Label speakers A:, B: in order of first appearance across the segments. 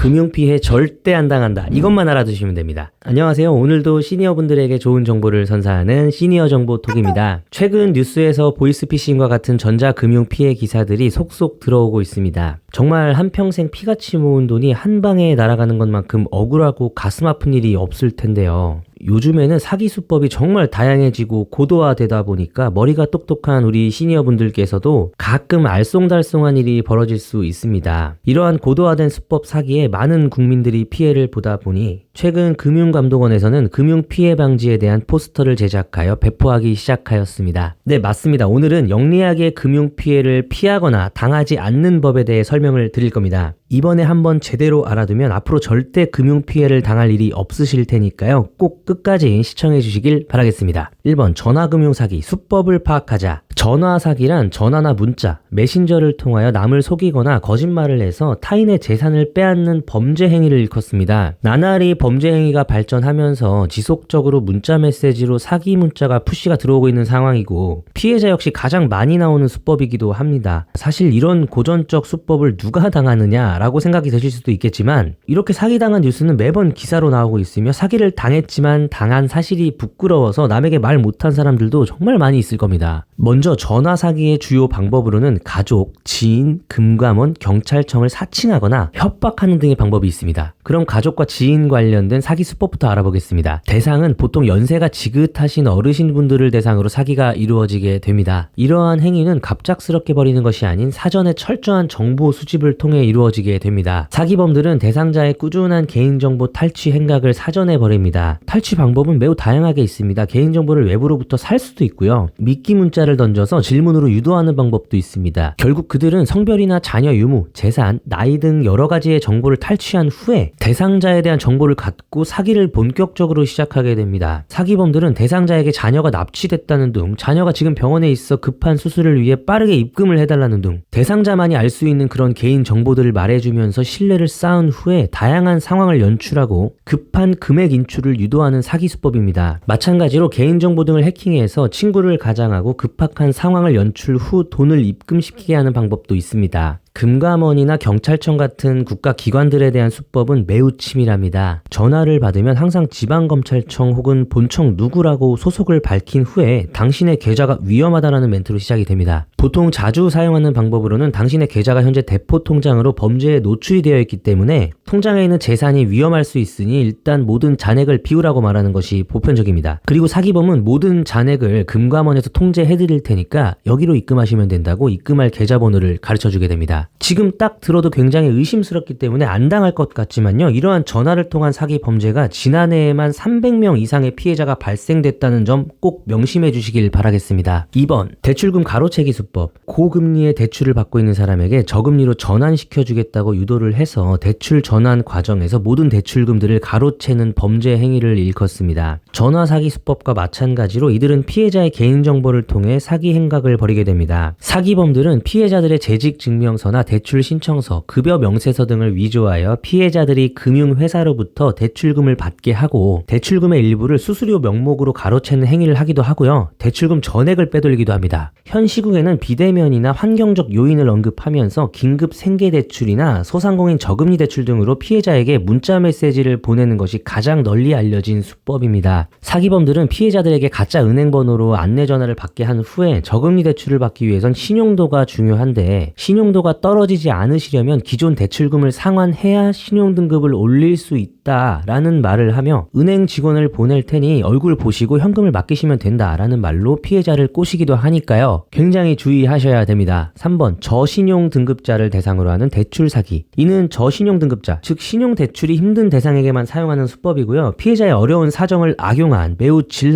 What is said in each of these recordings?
A: 금융피해 절대 안 당한다. 이것만 알아두시면 됩니다. 안녕하세요. 오늘도 시니어분들에게 좋은 정보를 선사하는 시니어 정보톡입니다. 최근 뉴스에서 보이스피싱과 같은 전자금융피해 기사들이 속속 들어오고 있습니다. 정말 한평생 피같이 모은 돈이 한 방에 날아가는 것만큼 억울하고 가슴 아픈 일이 없을 텐데요. 요즘에는 사기 수법이 정말 다양해지고 고도화되다 보니까 머리가 똑똑한 우리 시니어분들께서도 가끔 알쏭달쏭한 일이 벌어질 수 있습니다. 이러한 고도화된 수법 사기에 많은 국민들이 피해를 보다 보니 최근 금융감독원에서는 금융피해 방지에 대한 포스터를 제작하여 배포하기 시작하였습니다. 네, 맞습니다. 오늘은 영리하게 금융피해를 피하거나 당하지 않는 법에 대해 설명을 드릴 겁니다. 이번에 한번 제대로 알아두면 앞으로 절대 금융피해를 당할 일이 없으실 테니까요. 꼭 끝까지 시청해 주시길 바라겠습니다. 1번 전화금융사기 수법을 파악하자. 전화사기란 전화나 문자, 메신저를 통하여 남을 속이거나 거짓말을 해서 타인의 재산을 빼앗는 범죄 행위를 일컫습니다. 나날이 범죄 행위가 발전하면서 지속적으로 문자 메시지로 사기 문자가 푸시가 들어오고 있는 상황이고 피해자 역시 가장 많이 나오는 수법이기도 합니다. 사실 이런 고전적 수법을 누가 당하느냐라고 생각이 드실 수도 있겠지만 이렇게 사기당한 뉴스는 매번 기사로 나오고 있으며 사기를 당했지만 당한 사실이 부끄러워서 남에게 말 못한 사람들도 정말 많이 있을 겁니다. 먼저 전화 사기의 주요 방법으로는 가족, 지인, 금감원, 경찰청을 사칭하거나 협박하는 등의 방법이 있습니다. 그럼 가족과 지인 관련된 사기 수법부터 알아보겠습니다. 대상은 보통 연세가 지긋하신 어르신분들을 대상으로 사기가 이루어지게 됩니다. 이러한 행위는 갑작스럽게 벌이는 것이 아닌 사전에 철저한 정보 수집을 통해 이루어지게 됩니다. 사기범들은 대상자의 꾸준한 개인정보 탈취 행각을 사전에 벌입니다. 탈취 방법은 매우 다양하게 있습니다. 개인정보를 외부로부터 살 수도 있고요. 미끼 문자를 던져서 질문으로 유도하는 방법도 있습니다. 결국 그들은 성별이나 자녀 유무, 재산, 나이 등 여러 가지의 정보를 탈취한 후에 대상자에 대한 정보를 갖고 사기를 본격적으로 시작하게 됩니다. 사기범들은 대상자에게 자녀가 납치됐다는 둥, 자녀가 지금 병원에 있어 급한 수술을 위해 빠르게 입금을 해달라는 둥, 대상자만이 알 수 있는 그런 개인 정보들을 말해주면서 신뢰를 쌓은 후에 다양한 상황을 연출하고 급한 금액 인출을 유도하는 사기 수법입니다. 마찬가지로 개인정보 등을 해킹해서 친구를 가장하고 급박한 상황을 연출 후 돈을 입금시키게 하는 방법도 있습니다. 금감원이나 경찰청 같은 국가기관들에 대한 수법은 매우 치밀합니다. 전화를 받으면 항상 지방검찰청 혹은 본청 누구라고 소속을 밝힌 후에 당신의 계좌가 위험하다라는 멘트로 시작이 됩니다. 보통 자주 사용하는 방법으로는 당신의 계좌가 현재 대포 통장으로 범죄에 노출이 되어 있기 때문에 통장에 있는 재산이 위험할 수 있으니 일단 모든 잔액을 비우라고 말하는 것이 보편적입니다. 그리고 사기범은 모든 잔액을 금감원에서 통제해드릴 테니까 여기로 입금하시면 된다고 입금할 계좌번호를 가르쳐주게 됩니다. 지금 딱 들어도 굉장히 의심스럽기 때문에 안 당할 것 같지만요. 이러한 전화를 통한 사기 범죄가 지난해에만 300명 이상의 피해자가 발생됐다는 점 꼭 명심해 주시길 바라겠습니다. 2번 대출금 가로채기 수법. 고금리의 대출을 받고 있는 사람에게 저금리로 전환시켜주겠다고 유도를 해서 대출 전환 과정에서 모든 대출금들을 가로채는 범죄 행위를 일컫습니다. 전화 사기 수법과 마찬가지로 이들은 피해자의 개인정보를 통해 사기 행각을 벌이게 됩니다. 사기범들은 피해자들의 재직증명서나 대출 신청서, 급여 명세서 등을 위조하여 피해자들이 금융회사로부터 대출금을 받게 하고 대출금의 일부를 수수료 명목으로 가로채는 행위를 하기도 하고요. 대출금 전액을 빼돌리기도 합니다. 현 시국에는 비대면이나 환경적 요인을 언급하면서 긴급 생계대출이나 소상공인 저금리 대출 등으로 피해자에게 문자 메시지를 보내는 것이 가장 널리 알려진 수법입니다. 사기범들은 피해자들에게 가짜 은행번호로 안내전화를 받게 한 후에 저금리 대출을 받기 위해선 신용도가 중요한데 신용도가 떨어지지 않으시려면 기존 대출금을 상환해야 신용등급을 올릴 수 있다라는 말을 하며 은행 직원을 보낼 테니 얼굴 보시고 현금을 맡기시면 된다라는 말로 피해자를 꼬시기도 하니까요. 굉장히 주의하셔야 됩니다. 3번 저신용등급자를 대상으로 하는 대출 사기. 이는 저신용등급자, 즉 신용대출이 힘든 대상에게만 사용하는 수법이고요. 피해자의 어려운 사정을 악용한 매우 질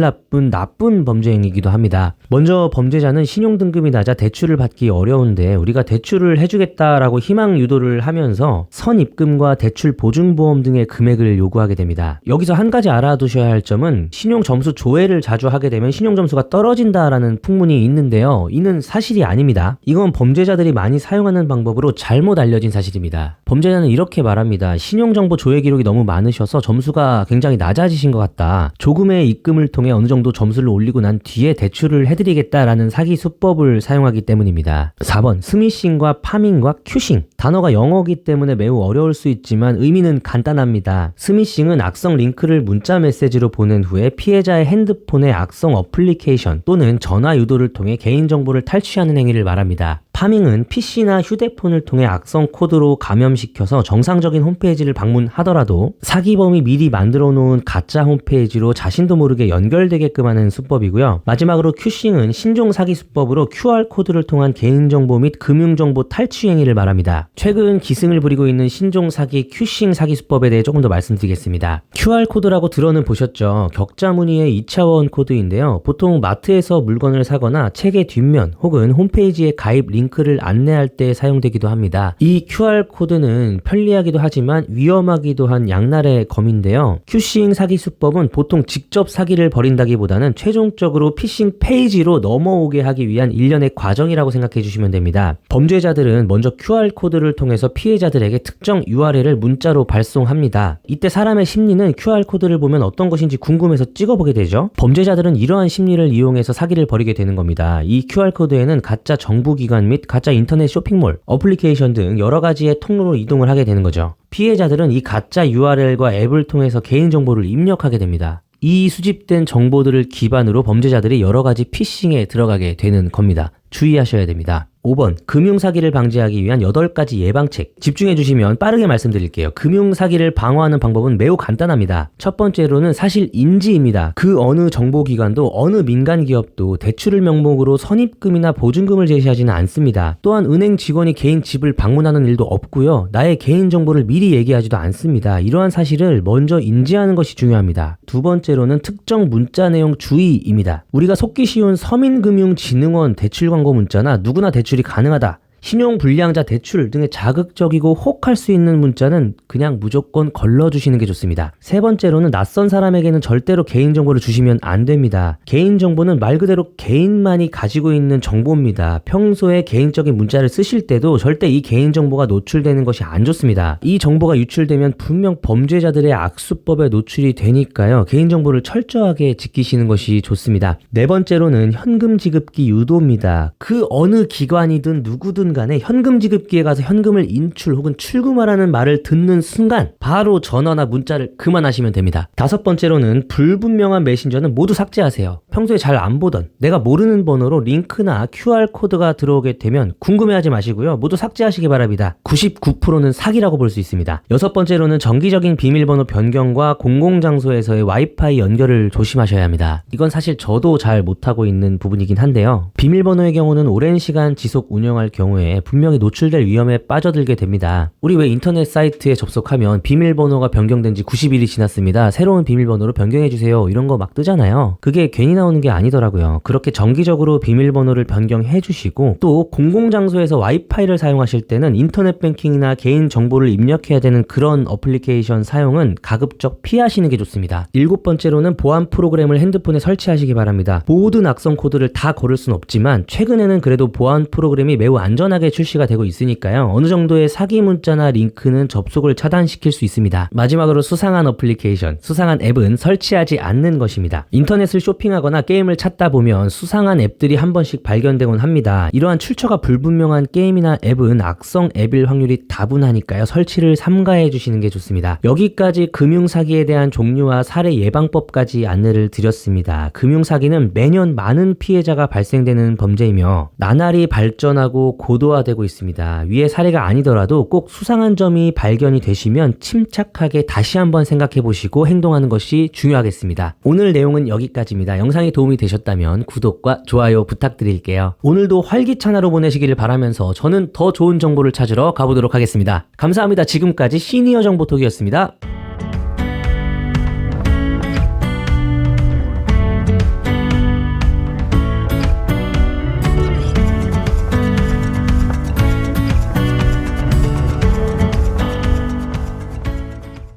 A: 나쁜 범죄 행위이기도 합니다. 먼저 범죄자는 신용등급이 낮아 대출을 받기 어려운데 우리가 대출을 해주겠다라고 희망 유도를 하면서 선입금과 대출 보증보험 등의 금액을 금액을 요구하게 됩니다. 여기서 한 가지 알아두셔야 할 점은 신용 점수 조회를 자주 하게 되면 신용 점수가 떨어진다라는 풍문이 있는데요. 이는 사실이 아닙니다. 이건 범죄자들이 많이 사용하는 방법으로 잘못 알려진 사실입니다. 범죄자는 이렇게 말합니다. 신용정보 조회 기록이 너무 많으셔서 점수가 굉장히 낮아지신 것 같다. 조금의 입금을 통해 어느 정도 점수를 올리고 난 뒤에 대출을 해드리겠다라는 사기 수법을 사용하기 때문입니다. 4번, 스미싱과 파밍과 큐싱. 단어가 영어이기 때문에 매우 어려울 수 있지만 의미는 간단합니다. 스미싱은 악성 링크를 문자 메시지로 보낸 후에 피해자의 핸드폰에 악성 어플리케이션 또는 전화 유도를 통해 개인정보를 탈취하는 행위를 말합니다. 파밍은 PC나 휴대폰을 통해 악성 코드로 감염시켜서 정상적인 홈페이지를 방문하더라도 사기범이 미리 만들어 놓은 가짜 홈페이지로 자신도 모르게 연결되게끔 하는 수법이고요. 마지막으로 큐싱은 신종 사기 수법으로 QR코드를 통한 개인정보 및 금융정보 탈취 행위를 말합니다. 최근 기승을 부리고 있는 신종 사기 큐싱 사기 수법에 대해 조금 더 말씀드리겠습니다. QR코드라고 들어는 보셨죠? 격자 무늬의 2차원 코드인데요. 보통 마트에서 물건을 사거나 책의 뒷면 혹은 홈페이지의 가입 링크를 안내할 때 사용되기도 합니다. 이 QR코드는 편리하기도 하지만 위험하기도 한 양날의 검인데요. 큐싱 사기 수법은 보통 직접 사기를 벌인다기보다는 최종적으로 피싱 페이지로 넘어오게 하기 위한 일련의 과정이라고 생각해 주시면 됩니다. 범죄자들은 먼저 QR코드를 통해서 피해자들에게 특정 URL을 문자로 발송합니다. 이때 사람의 심리는 QR코드를 보면 어떤 것인지 궁금해서 찍어보게 되죠. 범죄자들은 이러한 심리를 이용해서 사기를 벌이게 되는 겁니다. 이 QR코드에는 가짜 정부기관 및 가짜 인터넷 쇼핑몰, 어플리케이션 등 여러 가지의 통로로 이동을 하게 되는 거죠. 피해자들은 이 가짜 URL과 앱을 통해서 개인정보를 입력하게 됩니다. 이 수집된 정보들을 기반으로 범죄자들이 여러 가지 피싱에 들어가게 되는 겁니다. 주의하셔야 됩니다. 5번, 금융사기를 방지하기 위한 8가지 예방책. 집중해 주시면 빠르게 말씀드릴게요. 금융사기를 방어하는 방법은 매우 간단합니다. 첫 번째로는 사실 인지입니다. 그 어느 정보기관도 어느 민간기업도 대출을 명목으로 선입금이나 보증금을 제시하지는 않습니다. 또한 은행 직원이 개인 집을 방문하는 일도 없고요. 나의 개인정보를 미리 얘기하지도 않습니다. 이러한 사실을 먼저 인지하는 것이 중요합니다. 두 번째로는 특정 문자 내용 주의입니다. 우리가 속기 쉬운 서민금융진흥원 대출 광고 문자나 누구나 대출이 가능하다, 신용불량자 대출 등의 자극적이고 혹할 수 있는 문자는 그냥 무조건 걸러주시는 게 좋습니다. 세 번째로는 낯선 사람에게는 절대로 개인정보를 주시면 안 됩니다. 개인정보는 말 그대로 개인만이 가지고 있는 정보입니다. 평소에 개인적인 문자를 쓰실 때도 절대 이 개인정보가 노출되는 것이 안 좋습니다. 이 정보가 유출되면 분명 범죄자들의 악수법에 노출이 되니까요. 개인정보를 철저하게 지키시는 것이 좋습니다. 네 번째로는 현금 지급기 유도입니다. 그 어느 기관이든 누구든 간에 현금 지급기에 가서 현금을 인출 혹은 출금하라는 말을 듣는 순간 바로 전화나 문자를 그만하시면 됩니다. 다섯 번째로는 불분명한 메신저는 모두 삭제하세요. 평소에 잘 안 보던 내가 모르는 번호로 링크나 QR코드가 들어오게 되면 궁금해하지 마시고요. 모두 삭제하시기 바랍니다. 99%는 사기라고 볼 수 있습니다. 여섯 번째로는 정기적인 비밀번호 변경과 공공장소에서의 와이파이 연결을 조심하셔야 합니다. 이건 사실 저도 잘 못하고 있는 부분이긴 한데요. 비밀번호의 경우는 오랜 시간 지속 운영할 경우에 분명히 노출될 위험에 빠져들게 됩니다. 우리 왜 인터넷 사이트에 접속하면 비밀번호가 변경된 지 90일이 지났습니다. 새로운 비밀번호로 변경해주세요. 이런 거 막 뜨잖아요. 그게 괜히 나오는 게 아니더라고요. 그렇게 정기적으로 비밀번호를 변경해 주시고 또 공공장소에서 와이파이를 사용하실 때는 인터넷 뱅킹이나 개인 정보를 입력해야 되는 그런 어플리케이션 사용은 가급적 피하시는 게 좋습니다. 일곱 번째로는 보안 프로그램을 핸드폰에 설치하시기 바랍니다. 모든 악성 코드를 다 걸을 순 없지만 최근에는 그래도 보안 프로그램이 매우 안전하게 출시가 되고 있으니까요. 어느 정도의 사기 문자나 링크는 접속을 차단시킬 수 있습니다. 마지막으로 수상한 어플리케이션, 수상한 앱은 설치하지 않는 것입니다. 인터넷을 쇼핑하거나 게임을 찾다 보면 수상한 앱들이 한 번씩 발견되곤 합니다. 이러한 출처가 불분명한 게임이나 앱은 악성 앱일 확률이 다분하니까요. 설치를 삼가해 주시는 게 좋습니다. 여기까지 금융사기에 대한 종류와 사례 예방법까지 안내를 드렸습니다. 금융사기는 매년 많은 피해자가 발생되는 범죄이며 나날이 발전하고 고도화되고 있습니다. 위의 사례가 아니더라도 꼭 수상한 점이 발견이 되시면 침착하게 다시 한번 생각해 보시고 행동하는 것이 중요하겠습니다. 오늘 내용은 여기까지입니다. 영상이 도움이 되셨다면 구독과 좋아요 부탁드릴게요. 오늘도 활기찬 하루 보내시기를 바라면서 저는 더 좋은 정보를 찾으러 가보도록 하겠습니다. 감사합니다. 지금까지 시니어 정보톡이었습니다.